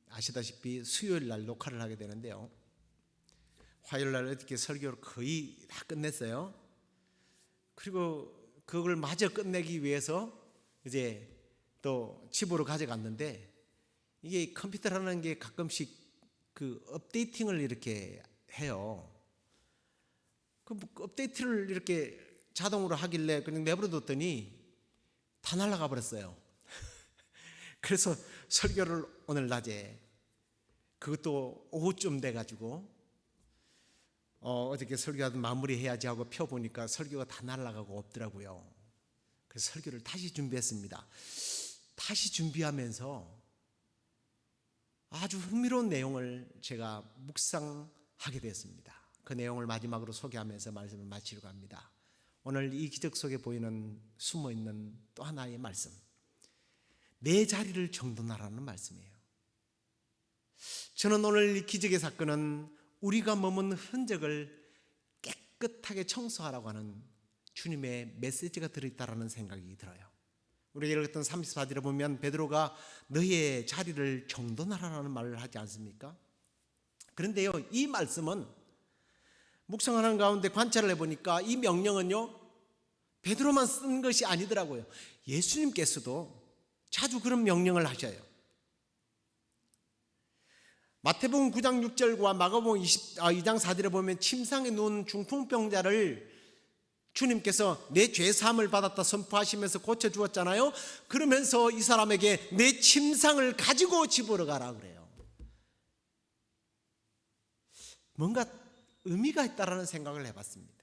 아시다시피 수요일 날 녹화를 하게 되는데요. 화요일 날 어떻게 설교를 거의 다 끝냈어요. 그리고 그걸 마저 끝내기 위해서 이제 또 집으로 가져갔는데 이게 컴퓨터라는 게 가끔씩 그 업데이팅을 이렇게 해요. 그 업데이트를 이렇게 자동으로 하길래 그냥 내버려뒀더니 다 날아가 버렸어요. 그래서 설교를 오늘 낮에 그것도 오후쯤 돼가지고 어저께 설교하던 마무리해야지 하고 펴보니까 설교가 다 날아가고 없더라고요. 그래서 설교를 다시 준비했습니다. 다시 준비하면서 아주 흥미로운 내용을 제가 묵상하게 됐습니다. 그 내용을 마지막으로 소개하면서 말씀을 마치려고 합니다. 오늘 이 기적 속에 보이는 숨어있는 또 하나의 말씀, 내 자리를 정돈하라는 말씀이에요. 저는 오늘 이 기적의 사건은 우리가 머문 흔적을 깨끗하게 청소하라고 하는 주님의 메시지가 들어있다는 생각이 들어요. 우리가 읽었던 34절에 보면 베드로가 너의 자리를 정돈하라는 말을 하지 않습니까? 그런데요, 이 말씀은 묵상하는 가운데 관찰을 해보니까 이 명령은요 베드로만 쓴 것이 아니더라고요. 예수님께서도 자주 그런 명령을 하셔요. 마태복음 9장 6절과 마가복음 2장 4절에 보면 침상에 누운 중풍병자를 주님께서 내 죄사함을 받았다 선포하시면서 고쳐주었잖아요. 그러면서 이 사람에게 내 침상을 가지고 집으로 가라 그래요. 뭔가 의미가 있다라는 생각을 해봤습니다.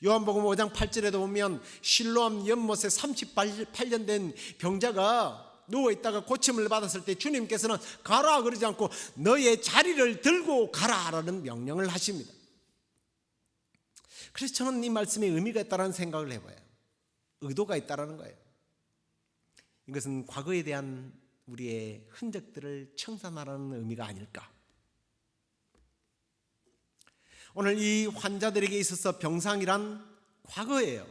요한복음 5장 8절에도 보면 실로암 연못에 38년 된 병자가 누워있다가 고침을 받았을 때 주님께서는 가라 그러지 않고 너의 자리를 들고 가라라는 명령을 하십니다. 그래서 저는 이 말씀에 의미가 있다는 생각을 해봐요. 의도가 있다는 거예요. 이것은 과거에 대한 우리의 흔적들을 청산하라는 의미가 아닐까. 오늘 이 환자들에게 있어서 병상이란 과거예요.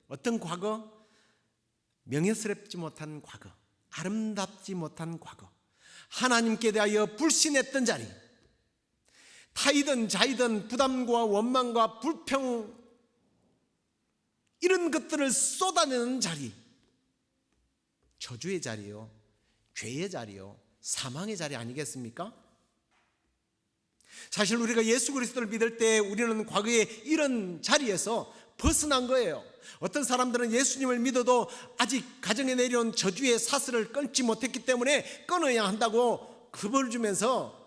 어떤 과거? 명예스럽지 못한 과거, 아름답지 못한 과거, 하나님께 대하여 불신했던 자리, 타이든 자이든 부담과 원망과 불평 이런 것들을 쏟아내는 자리, 저주의 자리요, 죄의 자리요, 사망의 자리 아니겠습니까? 사실 우리가 예수 그리스도를 믿을 때 우리는 과거에 이런 자리에서 벗어난 거예요. 어떤 사람들은 예수님을 믿어도 아직 가정에 내려온 저주의 사슬을 끊지 못했기 때문에 끊어야 한다고 겁을 주면서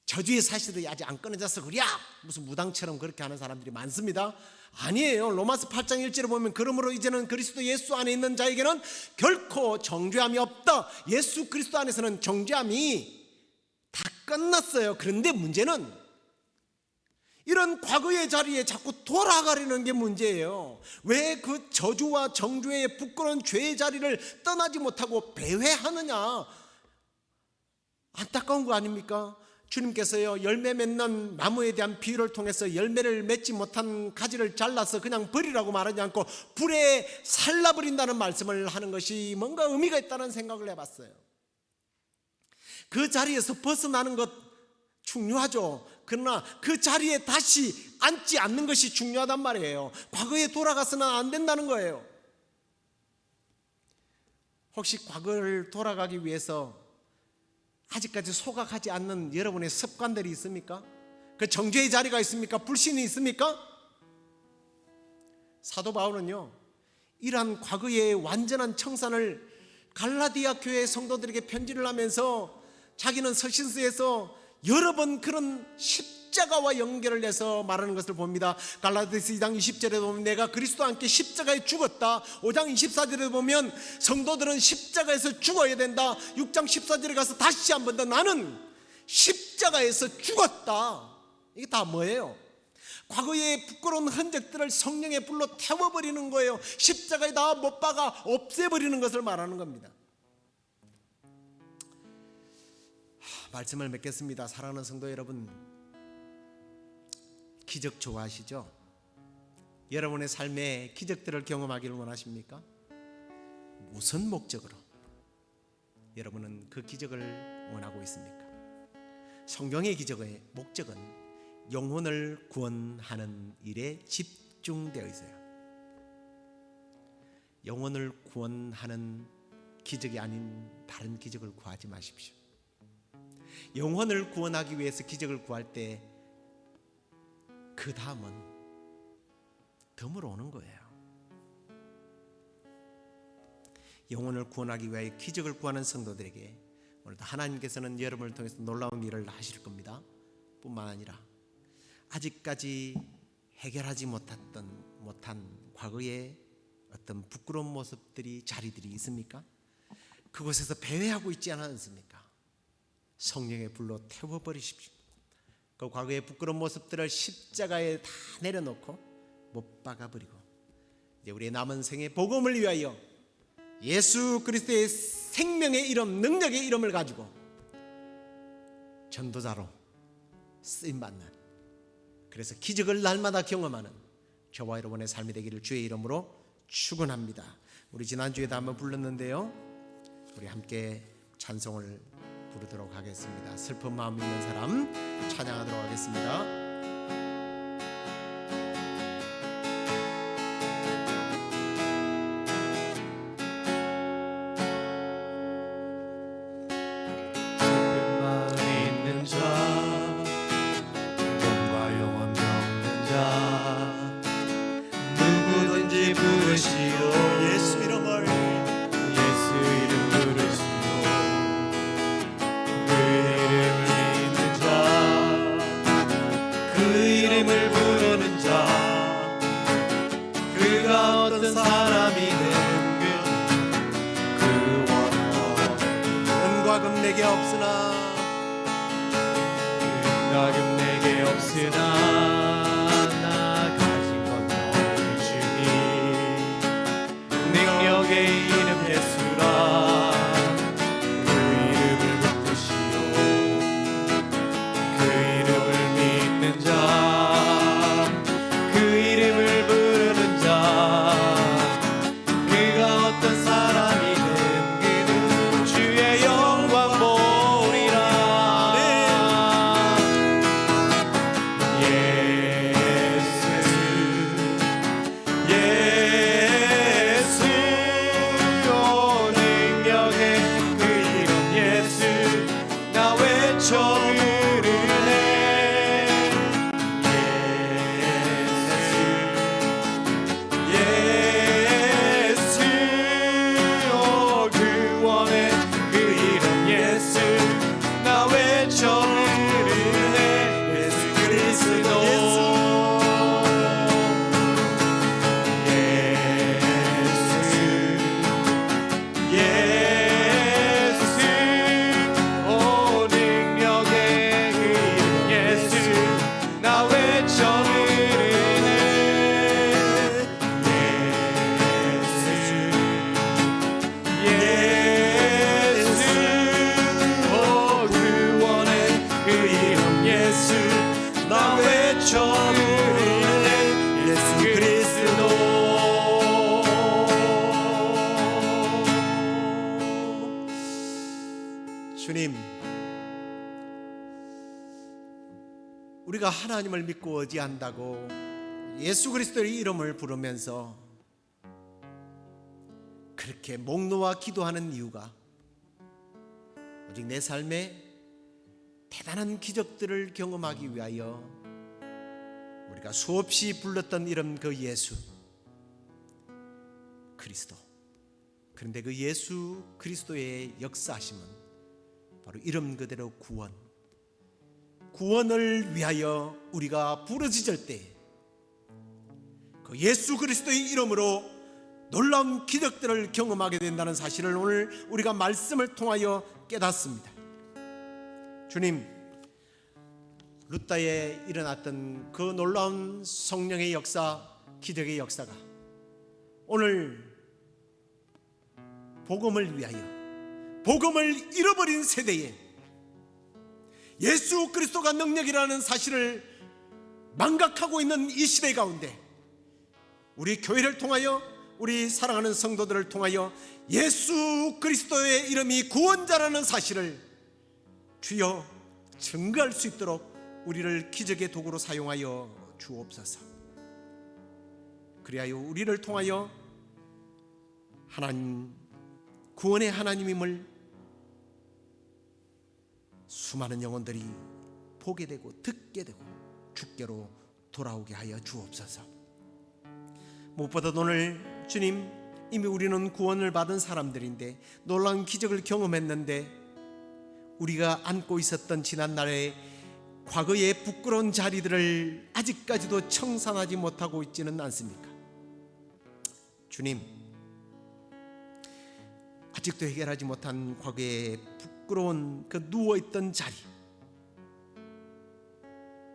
저주의 사실이 아직 안 끊어져서 그래 무슨 무당처럼 그렇게 하는 사람들이 많습니다. 아니에요. 로마서 8장 1절에 보면 그러므로 이제는 그리스도 예수 안에 있는 자에게는 결코 정죄함이 없다. 예수 그리스도 안에서는 정죄함이 다 끝났어요. 그런데 문제는 이런 과거의 자리에 자꾸 돌아가려는 게 문제예요. 왜 그 저주와 정죄의 부끄러운 죄의 자리를 떠나지 못하고 배회하느냐. 안타까운 거 아닙니까? 주님께서요 열매 맺는 나무에 대한 비유를 통해서 열매를 맺지 못한 가지를 잘라서 그냥 버리라고 말하지 않고 불에 살라버린다는 말씀을 하는 것이 뭔가 의미가 있다는 생각을 해봤어요. 그 자리에서 벗어나는 것 중요하죠. 그러나 그 자리에 다시 앉지 않는 것이 중요하단 말이에요. 과거에 돌아가서는 안 된다는 거예요. 혹시 과거를 돌아가기 위해서 아직까지 소각하지 않는 여러분의 습관들이 있습니까? 그 정죄의 자리가 있습니까? 불신이 있습니까? 사도 바울은요 이러한 과거의 완전한 청산을 갈라디아 교회 성도들에게 편지를 하면서 자기는 서신서에서 여러 번 그런 십자가와 연결을 해서 말하는 것을 봅니다. 갈라디아서 2장 20절에 보면 내가 그리스도와 함께 십자가에 죽었다. 5장 24절에 보면 성도들은 십자가에서 죽어야 된다. 6장 14절에 가서 다시 한 번 더 나는 십자가에서 죽었다. 이게 다 뭐예요? 과거의 부끄러운 흔적들을 성령의 불로 태워버리는 거예요. 십자가에다 못 박아 없애버리는 것을 말하는 겁니다. 말씀을 맺겠습니다. 사랑하는 성도 여러분, 기적 좋아하시죠? 여러분의 삶에 기적들을 경험하기를 원하십니까? 무슨 목적으로 여러분은 그 기적을 원하고 있습니까? 성경의 기적의 목적은 영혼을 구원하는 일에 집중되어 있어요. 영혼을 구원하는 기적이 아닌 다른 기적을 구하지 마십시오. 영혼을 구원하기 위해서 기적을 구할 때 그 다음은 덤으로 오는 거예요. 영혼을 구원하기 위해 기적을 구하는 성도들에게 오늘도 하나님께서는 여러분을 통해서 놀라운 일을 하실 겁니다. 뿐만 아니라 아직까지 해결하지 못한 과거의 어떤 부끄러운 모습들이 자리들이 있습니까? 그곳에서 배회하고 있지 않습니까? 성령의 불로 태워버리십시오. 그 과거의 부끄러운 모습들을 십자가에 다 내려놓고 못 박아버리고 이제 우리의 남은 생의 복음을 위하여 예수 그리스도의 생명의 이름, 능력의 이름을 가지고 전도자로 쓰임받는, 그래서 기적을 날마다 경험하는 저와 여러분의 삶이 되기를 주의 이름으로 축원합니다. 우리 지난주에도 한번 불렀는데요, 우리 함께 찬송을 부르도록 하겠습니다. 슬픈 마음 있는 사람 찬양하도록 하겠습니다. 슬픈 마음 있는 자, 몸과 영혼 병든 자, 누구든지 부르시오. 예수 이름을 예수 이름 부르시오. 그 이름을 믿는 자, 없으나 은과금 내게 없으나 나 가진 건 너의 주니 능력의 이름 예수라 그 이름을 붙드시오 그 이름을 믿는 자 그 이름을 부르는 자 그가 어떤 사람이든 그는 주의 영광 보리라 예수 오 능력의 그 이름 예수 나 외쳐 부르네 예수 오 구원의 그 이름 예수 나 외쳐 부르네 예수 그리스도 예수 오 능력의 그 이름 예수 나 외쳐 부르네 예수 오 구원의 그 이름 예수 나 외쳐 부르네 예수 그리스도 주님, 우리가 하나님을 믿고 의지한다고 예수 그리스도의 이름을 부르면서 그렇게 목 놓아 기도하는 이유가 오직 내 삶에 대단한 기적들을 경험하기 위하여 우리가 수없이 불렀던 이름 그 예수 그리스도. 그런데 그 예수 그리스도의 역사하심은 바로 이름 그대로 구원을 위하여 우리가 부르짖을 때 그 예수 그리스도의 이름으로 놀라운 기적들을 경험하게 된다는 사실을 오늘 우리가 말씀을 통하여 깨닫습니다. 주님, 루다에 일어났던 그 놀라운 성령의 역사, 기적의 역사가 오늘 복음을 위하여, 복음을 잃어버린 세대에 예수 그리스도가 능력이라는 사실을 망각하고 있는 이 시대 가운데 우리 교회를 통하여, 우리 사랑하는 성도들을 통하여 예수 그리스도의 이름이 구원자라는 사실을 주여 증거할 수 있도록 우리를 기적의 도구로 사용하여 주옵소서. 그리하여 우리를 통하여 하나님, 구원의 하나님임을 수많은 영혼들이 보게 되고 듣게 되고 주께로 돌아오게 하여 주옵소서. 무엇보다 오늘 주님, 이미 우리는 구원을 받은 사람들인데 놀라운 기적을 경험했는데 우리가 안고 있었던 지난날의 과거의 부끄러운 자리들을 아직까지도 청산하지 못하고 있지는 않습니까? 주님, 아직도 해결하지 못한 과거의 부끄러운 그 누워있던 자리,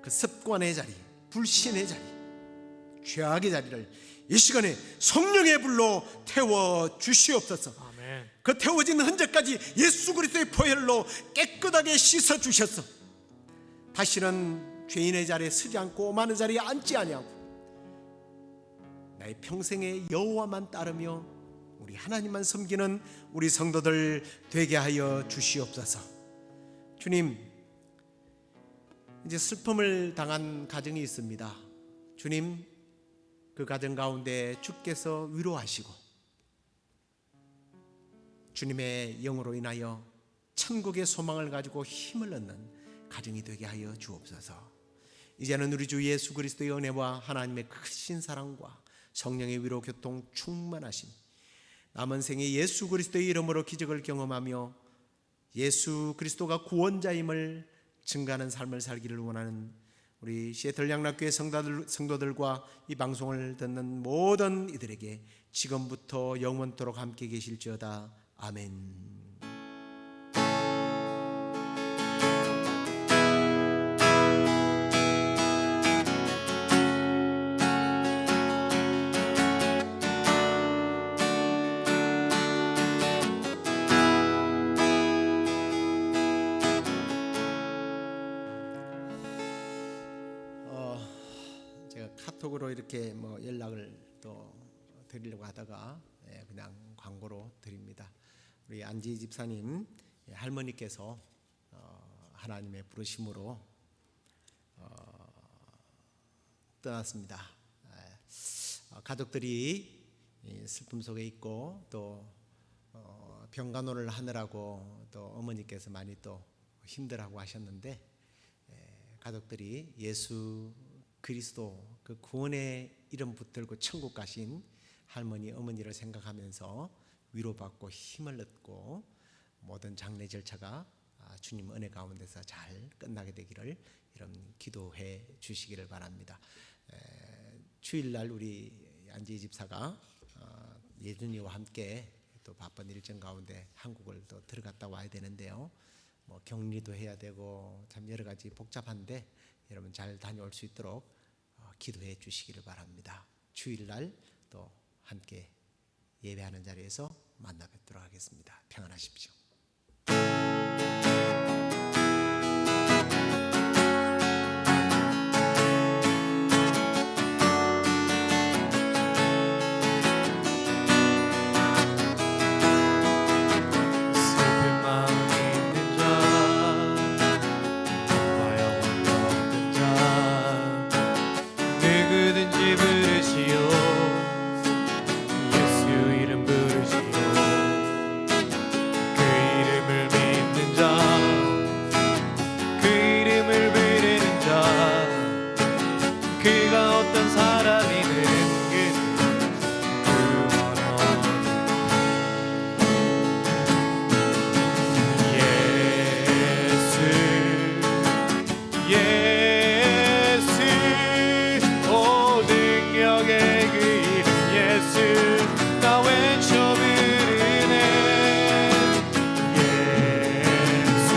그 습관의 자리, 불신의 자리, 죄악의 자리를 이 시간에 성령의 불로 태워 주시옵소서. 아멘. 그 태워진 흔적까지 예수 그리스도의 보혈로 깨끗하게 씻어 주셔서 다시는 죄인의 자리에 서지 않고 오만의 자리에 앉지 아니하고 나의 평생의 여호와만 따르며 우리 하나님만 섬기는 우리 성도들 되게 하여 주시옵소서. 주님, 이제 슬픔을 당한 가정이 있습니다. 주님, 그 가정 가운데 주께서 위로하시고 주님의 영으로 인하여 천국의 소망을 가지고 힘을 얻는 가정이 되게 하여 주옵소서. 이제는 우리 주 예수 그리스도의 은혜와 하나님의 크신 사랑과 성령의 위로 교통 충만하심, 남은 생에 예수 그리스도의 이름으로 기적을 경험하며 예수 그리스도가 구원자임을 증거하는 삶을 살기를 원하는 우리 시애틀 양락교회 성도들과 이 방송을 듣는 모든 이들에게 지금부터 영원토록 함께 계실지어다. 아멘. 카톡으로 이렇게 뭐 연락을 또 드리려고 하다가 그냥 광고로 드립니다. 우리 안지 집사님 할머니께서 하나님의 부르심으로 떠났습니다. 가족들이 슬픔 속에 있고 또 병간호를 하느라고 또 어머니께서 많이 또 힘들어하고 하셨는데 가족들이 예수 그리스도 그 구원의 이름 붙들고 천국 가신 할머니 어머니를 생각하면서 위로받고 힘을 얻고 모든 장례 절차가 주님 은혜 가운데서 잘 끝나게 되기를 이런 기도해 주시기를 바랍니다. 주일날 우리 안지 집사가 예준이와 함께 또 바쁜 일정 가운데 한국을 또 들어갔다 와야 되는데요. 뭐 격리도 해야 되고 참 여러 가지 복잡한데 여러분 잘 다녀올 수 있도록 기도해 주시기를 바랍니다. 주일날 또 함께 예배하는 자리에서 만나 뵙도록 하겠습니다. 평안하십시오. 슬픈 마음 있는 자 와요 없는 자 누구든지 부르시오 예수 이름 부르시오 그 이름을 믿는 자 그 이름을 부르는 자 그가 어떤 사람이든 그는 구원하리 예수 오 능력의 그 이름 예수 나 외쳐 부르네 예수